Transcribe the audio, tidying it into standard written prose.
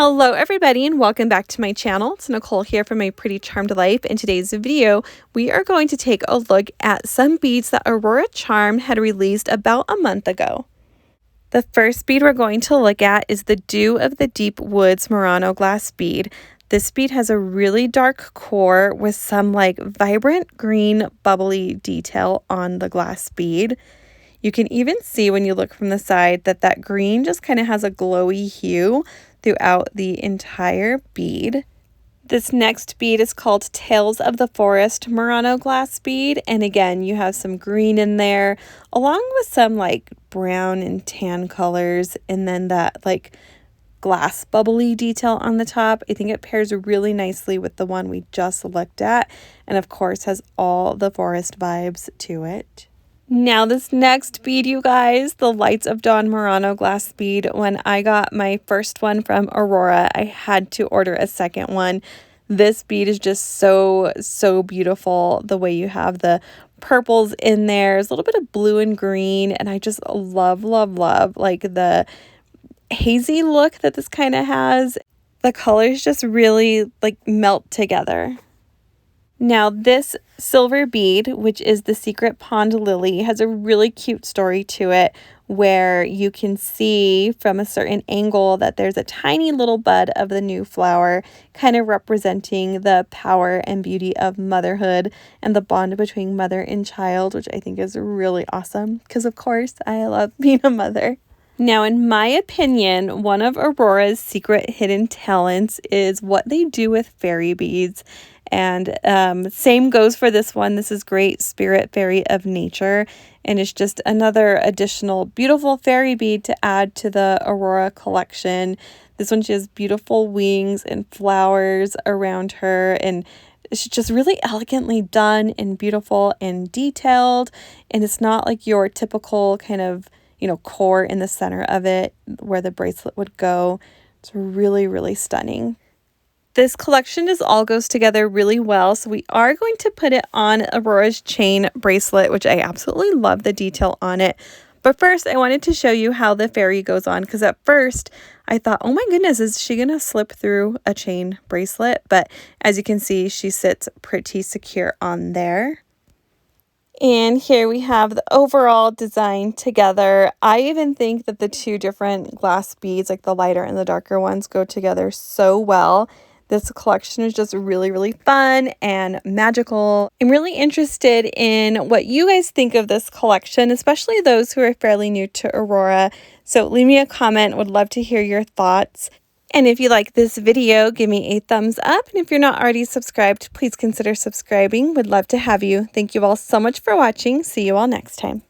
Hello everybody and welcome back to my channel. It's Nicole here from My Pretty Charmed Life. In today's video, we are going to take a look at some beads that Aurora Charm had released about a month ago. The first bead we're going to look at is the Dew of the Deep Woods Murano glass bead. This bead has a really dark core with some vibrant green bubbly detail on the glass bead. You can even see when you look from the side that green just kind of has a glowy hue throughout the entire bead. This next bead is called Tales of the Forest Murano glass bead, and again you have some green in there along with some brown and tan colors, and then that glass bubbly detail on the top. I think it pairs really nicely with the one we just looked at, and of course has all the forest vibes to it. Now this next bead, you guys, the Lights of Dawn Murano glass bead. When I got my first one from Aurora, I had to order a second one. This bead is just so beautiful. The way you have the purples in there, there's a little bit of blue and green, and I just love the hazy look that this kind of has. The colors just really melt together. Now this silver bead, which is the Secret Pond Lily, has a really cute story to it where you can see from a certain angle that there's a tiny little bud of the new flower, kind of representing the power and beauty of motherhood and the bond between mother and child, which I think is really awesome because of course I love being a mother. Now, in my opinion, one of Aurora's secret hidden talents is what they do with fairy beads. And same goes for this one. This is Great Spirit Fairy of Nature. And it's just another additional beautiful fairy bead to add to the Aurora collection. This one, she has beautiful wings and flowers around her. And it's just really elegantly done and beautiful and detailed. And it's not like your typical kind of core in the center of it where the bracelet would go. It's really stunning. This collection just all goes together really well, so we are going to put it on Aurora's chain bracelet, which I absolutely love the detail on it. But first, I wanted to show you how the fairy goes on, because at first I thought, oh my goodness, is she gonna slip through a chain bracelet? But as you can see, she sits pretty secure on there. And here we have the overall design together. I even think that the two different glass beads, like the lighter and the darker ones, go together so well. This collection is just really fun and magical. I'm really interested in what you guys think of this collection, especially those who are fairly new to Aurora. So leave me a comment. Would love to hear your thoughts. And if you like this video, give me a thumbs up. And if you're not already subscribed, please consider subscribing. Would love to have you. Thank you all so much for watching. See you all next time.